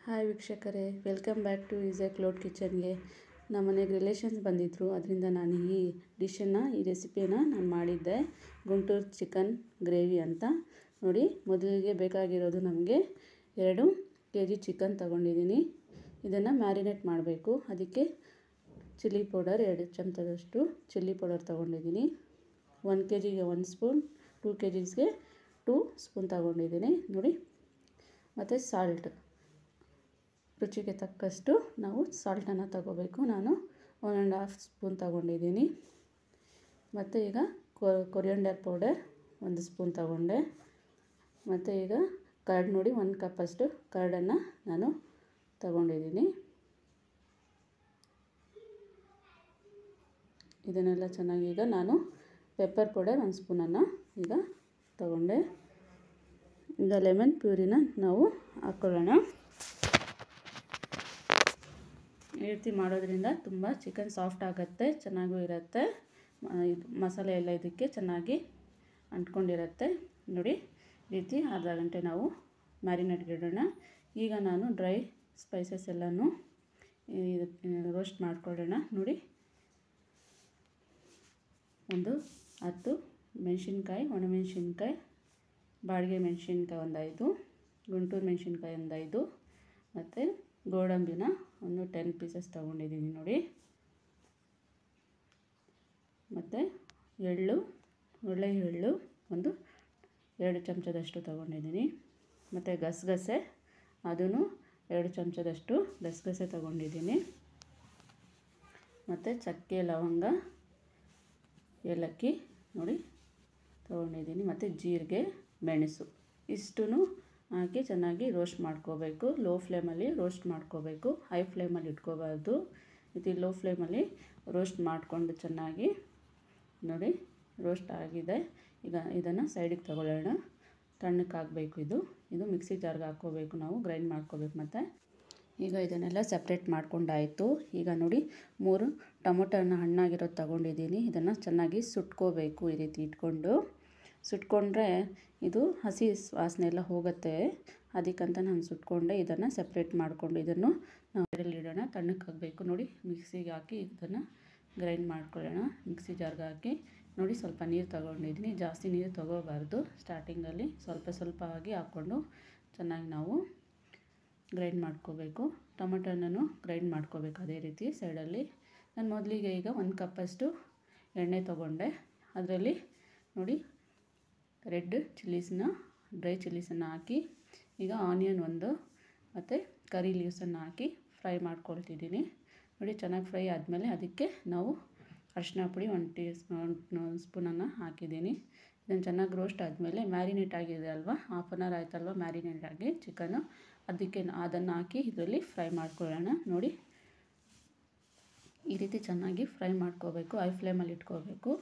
Hi ವೀಕ್ಷಕರೇ, welcome back to Easy Cloud ಕಿಚನ್ಗೆ. ನಮ್ಮ ಮನೆಗೆ ರಿಲೇಷನ್ಸ್ ಬಂದಿದ್ದರು, ಅದರಿಂದ ನಾನು ಈ ರೆಸಿಪಿನ ನಾನು ಮಾಡಿದ್ದೆ. ಗುಂಟೂರು ಚಿಕನ್ ಗ್ರೇವಿ ಅಂತ. ನೋಡಿ, ಮೊದಲಿಗೆ ಬೇಕಾಗಿರೋದು ನಮಗೆ 2 kg ಚಿಕನ್ ತೊಗೊಂಡಿದ್ದೀನಿ. ಇದನ್ನು ಮ್ಯಾರಿನೇಟ್ ಮಾಡಬೇಕು. ಅದಕ್ಕೆ ಚಿಲ್ಲಿ ಪೌಡರ್ 2 ಚಮಚದಷ್ಟು ಚಿಲ್ಲಿ ಪೌಡರ್ ತೊಗೊಂಡಿದ್ದೀನಿ. 1 kgಗೆ 1 ಸ್ಪೂನ್, 2 kgsಗೆ 2 ಸ್ಪೂನ್ ತೊಗೊಂಡಿದ್ದೀನಿ. ನೋಡಿ, ಮತ್ತು ಸಾಲ್ಟ್ ರುಚಿಗೆ ತಕ್ಕಷ್ಟು ನಾವು ಸಾಲ್ಟನ್ನು ತಗೋಬೇಕು. ನಾನು 1.5 ಸ್ಪೂನ್ ತಗೊಂಡಿದ್ದೀನಿ. ಮತ್ತು ಈಗ ಕೊರಿಯಂಡರ್ ಪೌಡರ್ 1 ಸ್ಪೂನ್ ತಗೊಂಡೆ. ಮತ್ತು ಈಗ ಕರ್ಡ್ ನೋಡಿ, 1 ಕಪ್ಪಷ್ಟು ಕರ್ಡನ್ನು ನಾನು ತಗೊಂಡಿದ್ದೀನಿ. ಇದನ್ನೆಲ್ಲ ಚೆನ್ನಾಗಿ ಈಗ ನಾನು ಪೆಪ್ಪರ್ ಪೌಡರ್ 1 ಸ್ಪೂನನ್ನು ಈಗ ತಗೊಂಡೆ. ಈಗ ಲೆಮನ್ ಪ್ಯೂರಿನ ನಾವು ಹಾಕ್ಕೊಳ್ಳೋಣ. ಈ ರೀತಿ ಮಾಡೋದ್ರಿಂದ ತುಂಬ ಚಿಕನ್ ಸಾಫ್ಟ್ ಆಗುತ್ತೆ, ಚೆನ್ನಾಗೂ ಇರುತ್ತೆ. ಇದು ಮಸಾಲೆ ಎಲ್ಲ ಇದಕ್ಕೆ ಚೆನ್ನಾಗಿ ಅಂಟ್ಕೊಂಡಿರುತ್ತೆ. ನೋಡಿ, ಈ ರೀತಿ ಅರ್ಧ ಗಂಟೆ ನಾವು ಮ್ಯಾರಿನೇಟ್ಗೆ ಇಡೋಣ. ಈಗ ನಾನು ಡ್ರೈ ಸ್ಪೈಸಸ್ ಎಲ್ಲನೂ ರೋಸ್ಟ್ ಮಾಡ್ಕೊಳ್ಳೋಣ. ನೋಡಿ, ಒಂದು 10 ಮೆಣಸಿನ್ಕಾಯಿ, ಒಣಮೆಣಸಿನ್ಕಾಯಿ, ಬಾಡಿಗೆ ಮೆಣಸಿನ್ಕಾಯಿ ಒಂದು 5, ಗುಂಟೂರು ಮೆಣಸಿನ್ಕಾಯಿ ಒಂದು 5, ಮತ್ತು ಗೋಡಂಬಿನ ಒಂದು 10 ಪೀಸಸ್ ತೊಗೊಂಡಿದ್ದೀನಿ. ನೋಡಿ, ಮತ್ತು ಒಳ್ಳೆ ಎಳ್ಳು ಒಂದು 2 ಚಮಚದಷ್ಟು ತೊಗೊಂಡಿದ್ದೀನಿ. ಮತ್ತು ಗಸಗಸೆ ಅದನ್ನು 2 ಚಮಚದಷ್ಟು ಗಸಗಸೆ ತೊಗೊಂಡಿದ್ದೀನಿ. ಮತ್ತು ಚಕ್ಕೆ, ಲವಂಗ, ಏಲಕ್ಕಿ ನೋಡಿ ತೊಗೊಂಡಿದ್ದೀನಿ. ಮತ್ತು ಜೀರಿಗೆ, ಮೆಣಸು ಇಷ್ಟೂ ಹಾಕಿ ಚೆನ್ನಾಗಿ ರೋಸ್ಟ್ ಮಾಡ್ಕೋಬೇಕು. ಲೋ ಫ್ಲೇಮಲ್ಲಿ ರೋಸ್ಟ್ ಮಾಡ್ಕೋಬೇಕು, ಹೈ ಫ್ಲೇಮಲ್ಲಿ ಇಟ್ಕೋಬಾರ್ದು. ಇದು ಲೋ ಫ್ಲೇಮಲ್ಲಿ ರೋಸ್ಟ್ ಮಾಡಿಕೊಂಡು ಚೆನ್ನಾಗಿ ನೋಡಿ ರೋಸ್ಟ್ ಆಗಿದೆ. ಈಗ ಇದನ್ನು ಸೈಡಿಗೆ ತಗೊಳ್ಳೋಣ. ತಣ್ಣಕ್ಕಾಗಬೇಕು. ಇದು ಮಿಕ್ಸಿ ಜಾರ್ಗೆ ಹಾಕ್ಕೋಬೇಕು, ನಾವು ಗ್ರೈಂಡ್ ಮಾಡ್ಕೋಬೇಕು. ಮತ್ತು ಈಗ ಇದನ್ನೆಲ್ಲ ಸಪ್ರೇಟ್ ಮಾಡ್ಕೊಂಡಾಯಿತು. ಈಗ ನೋಡಿ, 3 ಟೊಮೊಟೊನ ಹಣ್ಣಾಗಿರೋದು ತೊಗೊಂಡಿದ್ದೀನಿ. ಇದನ್ನು ಚೆನ್ನಾಗಿ ಸುಟ್ಕೋಬೇಕು. ಈ ರೀತಿ ಇಟ್ಕೊಂಡು ಸುಟ್ಕೊಂಡ್ರೆ ಇದು ಹಸಿ ವಾಸನೆ ಎಲ್ಲ ಹೋಗುತ್ತೆ. ಅದಕ್ಕಂತ ನಾನು ಸುಟ್ಕೊಂಡೆ. ಇದನ್ನು ಸಪ್ರೇಟ್ ಮಾಡಿಕೊಂಡು ಇದನ್ನು ನಾವು ಇಡೋಣ. ತಣ್ಣಕ್ಕಾಗಬೇಕು. ನೋಡಿ, ಮಿಕ್ಸಿಗೆ ಹಾಕಿ ಇದನ್ನು ಗ್ರೈಂಡ್ ಮಾಡ್ಕೊಳ್ಳೋಣ. ಮಿಕ್ಸಿ ಜಾರ್ಗೆ ಹಾಕಿ ನೋಡಿ, ಸ್ವಲ್ಪ ನೀರು ತೊಗೊಂಡಿದ್ದೀನಿ. ಜಾಸ್ತಿ ನೀರು ತೊಗೋಬಾರ್ದು. ಸ್ಟಾರ್ಟಿಂಗಲ್ಲಿ ಸ್ವಲ್ಪ ಆಗಿ ಹಾಕ್ಕೊಂಡು ಚೆನ್ನಾಗಿ ನಾವು ಗ್ರೈಂಡ್ ಮಾಡ್ಕೋಬೇಕು. ಟೊಮೆಟೊನೂ ಗ್ರೈಂಡ್ ಮಾಡ್ಕೋಬೇಕು ಅದೇ ರೀತಿ ಸೈಡಲ್ಲಿ. ನಾನು ಮೊದಲಿಗೆ ಈಗ 1 ಕಪ್ಪಷ್ಟು ಎಣ್ಣೆ ತೊಗೊಂಡೆ. ಅದರಲ್ಲಿ ನೋಡಿ ರೆಡ್ ಚಿಲ್ಲೀಸನ್ನ, ಡ್ರೈ ಚಿಲ್ಲೀಸನ್ನು ಹಾಕಿ ಈಗ ಆನಿಯನ್ 1 ಮತ್ತು ಕರಿ ಲೀವ್ಸನ್ನು ಹಾಕಿ ಫ್ರೈ ಮಾಡ್ಕೊಳ್ತಿದ್ದೀನಿ. ನೋಡಿ, ಚೆನ್ನಾಗಿ ಫ್ರೈ ಆದಮೇಲೆ ಅದಕ್ಕೆ ನಾವು ಅರಿಶಿನ ಪುಡಿ 1 ಸ್ಪೂನನ್ನು ಹಾಕಿದ್ದೀನಿ. ಇದನ್ನು ಚೆನ್ನಾಗಿ ರೋಸ್ಟ್ ಆದಮೇಲೆ ಮ್ಯಾರಿನೇಟ್ ಆಗಿದೆ ಅಲ್ವಾ, ಹಾಫ್ ಆನ್ ಅವರ್ ಆಯ್ತಲ್ವ ಮ್ಯಾರಿನೇಟ್ ಆಗಿ ಚಿಕನ್ನು, ಅದಕ್ಕೆ ಅದನ್ನು ಹಾಕಿ ಇದರಲ್ಲಿ ಫ್ರೈ ಮಾಡ್ಕೊಳ್ಳೋಣ. ನೋಡಿ, ಈ ರೀತಿ ಚೆನ್ನಾಗಿ ಫ್ರೈ ಮಾಡ್ಕೋಬೇಕು. ಹೈ ಫ್ಲೇಮಲ್ಲಿ ಇಟ್ಕೋಬೇಕು.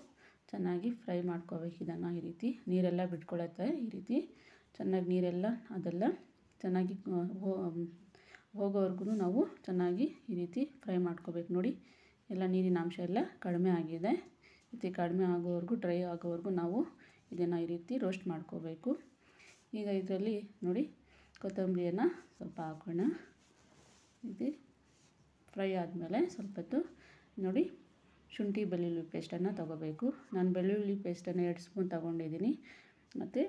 ಚೆನ್ನಾಗಿ ಫ್ರೈ ಮಾಡ್ಕೋಬೇಕು. ಇದನ್ನು ಈ ರೀತಿ ನೀರೆಲ್ಲ ಬಿಟ್ಕೊಳ್ಳುತ್ತೆ. ಈ ರೀತಿ ಚೆನ್ನಾಗಿ ನೀರೆಲ್ಲ ಅದೆಲ್ಲ ಚೆನ್ನಾಗಿ ಹೋಗೋವರೆಗೂ ನಾವು ಚೆನ್ನಾಗಿ ಈ ರೀತಿ ಫ್ರೈ ಮಾಡ್ಕೋಬೇಕು. ನೋಡಿ, ಎಲ್ಲ ನೀರಿನ ಅಂಶ ಎಲ್ಲ ಕಡಿಮೆ ಆಗಿದೆ. ಈ ರೀತಿ ಕಡಿಮೆ ಆಗೋವರೆಗೂ, ಡ್ರೈ ಆಗೋವರೆಗೂ ನಾವು ಇದನ್ನು ಈ ರೀತಿ ರೋಸ್ಟ್ ಮಾಡ್ಕೋಬೇಕು. ಈಗ ಇದರಲ್ಲಿ ನೋಡಿ ಕೊತ್ತಂಬರಿಯನ್ನು ಸ್ವಲ್ಪ ಹಾಕೋಣ. ಇದು ಫ್ರೈ ಆದಮೇಲೆ ಸ್ವಲ್ಪ ಹೊತ್ತು ನೋಡಿ ಶುಂಠಿ ಬೆಳ್ಳುಳ್ಳಿ ಪೇಸ್ಟನ್ನು ತೊಗೋಬೇಕು. ನಾನು ಬೆಳ್ಳುಳ್ಳಿ ಪೇಸ್ಟನ್ನು 2 ಸ್ಪೂನ್ ತೊಗೊಂಡಿದ್ದೀನಿ. ಮತ್ತು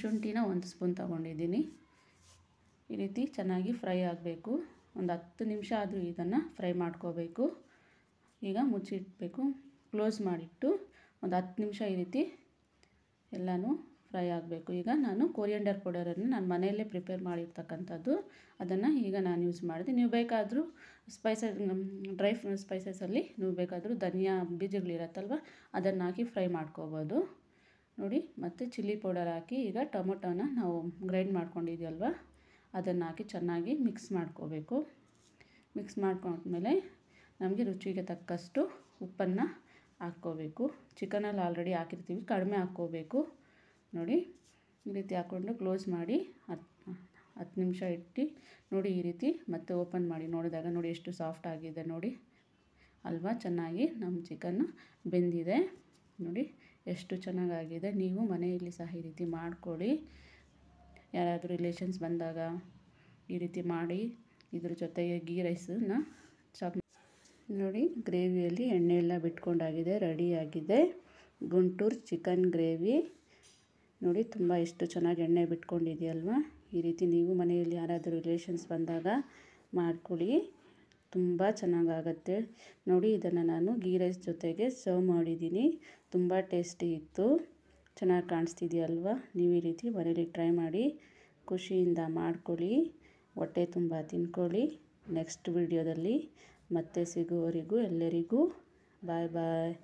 ಶುಂಠಿನ 1 ಸ್ಪೂನ್ ತೊಗೊಂಡಿದ್ದೀನಿ. ಈ ರೀತಿ ಚೆನ್ನಾಗಿ ಫ್ರೈ ಆಗಬೇಕು. ಒಂದು 10 ನಿಮಿಷ ಆದರೂ ಇದನ್ನು ಫ್ರೈ ಮಾಡ್ಕೋಬೇಕು. ಈಗ ಮುಚ್ಚಿಡಬೇಕು. ಕ್ಲೋಸ್ ಮಾಡಿಟ್ಟು ಒಂದು 10 ನಿಮಿಷ ಈ ರೀತಿ ಎಲ್ಲನೂ ಫ್ರೈ ಆಗಬೇಕು. ಈಗ ನಾನು ಕೊರಿಯಂಡರ್ ಪೌಡರನ್ನು ನಾನು ಮನೆಯಲ್ಲೇ ಪ್ರಿಪೇರ್ ಮಾಡಿರ್ತಕ್ಕಂಥದ್ದು, ಅದನ್ನು ಈಗ ನಾನು ಯೂಸ್ ಮಾಡಿದೆ. ನೀವು ಬೇಕಾದರೂ ಡ್ರೈ ಸ್ಪೈಸಸಲ್ಲಿ ನೀವು ಬೇಕಾದರೂ ಧನಿಯಾ ಬೀಜಗಳಿರತ್ತಲ್ವ, ಅದನ್ನು ಹಾಕಿ ಫ್ರೈ ಮಾಡ್ಕೋಬೋದು. ನೋಡಿ, ಮತ್ತು ಚಿಲ್ಲಿ ಪೌಡರ್ ಹಾಕಿ ಈಗ ಟೊಮೊಟೊನ ನಾವು ಗ್ರೈಂಡ್ ಮಾಡ್ಕೊಂಡಿದ್ದೀವಲ್ವ, ಅದನ್ನು ಹಾಕಿ ಚೆನ್ನಾಗಿ ಮಿಕ್ಸ್ ಮಾಡ್ಕೋಬೇಕು. ಮಿಕ್ಸ್ ಮಾಡ್ಕೊಂಡ್ಮೇಲೆ ನಮಗೆ ರುಚಿಗೆ ತಕ್ಕಷ್ಟು ಉಪ್ಪನ್ನು ಹಾಕ್ಕೋಬೇಕು. ಚಿಕನಲ್ಲಿ ಆಲ್ರೆಡಿ ಹಾಕಿರ್ತೀವಿ, ಕಡಿಮೆ ಹಾಕ್ಕೋಬೇಕು. ನೋಡಿ, ಈ ರೀತಿ ಹಾಕ್ಕೊಂಡು ಕ್ಲೋಸ್ ಮಾಡಿ 10 ನಿಮಿಷ ಇಟ್ಟು ನೋಡಿ, ಈ ರೀತಿ ಮತ್ತೆ ಓಪನ್ ಮಾಡಿ ನೋಡಿದಾಗ ನೋಡಿ ಎಷ್ಟು ಸಾಫ್ಟ್ ಆಗಿದೆ ನೋಡಿ ಅಲ್ವಾ. ಚೆನ್ನಾಗಿ ನಮ್ಮ ಚಿಕನ್ನು ಬೆಂದಿದೆ. ನೋಡಿ ಎಷ್ಟು ಚೆನ್ನಾಗಾಗಿದೆ. ನೀವು ಮನೆಯಲ್ಲಿ ಸಹ ಈ ರೀತಿ ಮಾಡಿಕೊಡಿ. ಯಾರಾದರೂ ರಿಲೇಷನ್ಸ್ ಬಂದಾಗ ಈ ರೀತಿ ಮಾಡಿ ಇದ್ರ ಜೊತೆಗೆ ಗೀ ರೈಸನ್ನು ನೋಡಿ ಗ್ರೇವಿಯಲ್ಲಿ ಎಣ್ಣೆ ಎಲ್ಲ ಬಿಟ್ಕೊಂಡಾಗಿದೆ, ರೆಡಿಯಾಗಿದೆ ಗುಂಟೂರು ಚಿಕನ್ ಗ್ರೇವಿ. ನೋಡಿ ತುಂಬ ಎಷ್ಟು ಚೆನ್ನಾಗಿ ಎಣ್ಣೆ ಬಿಟ್ಕೊಂಡಿದೆಯಲ್ವ. ಈ ರೀತಿ ನೀವು ಮನೆಯಲ್ಲಿ ಯಾರಾದರೂ ರಿಲೇಷನ್ಸ್ ಬಂದಾಗ ಮಾಡ್ಕೊಳ್ಳಿ, ತುಂಬ ಚೆನ್ನಾಗಾಗತ್ತೆ. ನೋಡಿ ಇದನ್ನು ನಾನು ಗೀ ರೈಸ್ ಜೊತೆಗೆ ಸರ್ವ್ ಮಾಡಿದ್ದೀನಿ. ತುಂಬ ಟೇಸ್ಟಿ ಇತ್ತು, ಚೆನ್ನಾಗಿ ಕಾಣಿಸ್ತಿದೆಯಲ್ವ. ನೀವು ಈ ರೀತಿ ಮನೇಲಿ ಟ್ರೈ ಮಾಡಿ ಖುಷಿಯಿಂದ ಮಾಡ್ಕೊಳ್ಳಿ, ಹೊಟ್ಟೆ ತುಂಬ ತಿನ್ಕೊಳ್ಳಿ. ನೆಕ್ಸ್ಟ್ ವಿಡಿಯೋದಲ್ಲಿ ಮತ್ತೆ ಸಿಗುವವರೆಗೂ ಎಲ್ಲರಿಗೂ ಬಾಯ್ ಬಾಯ್.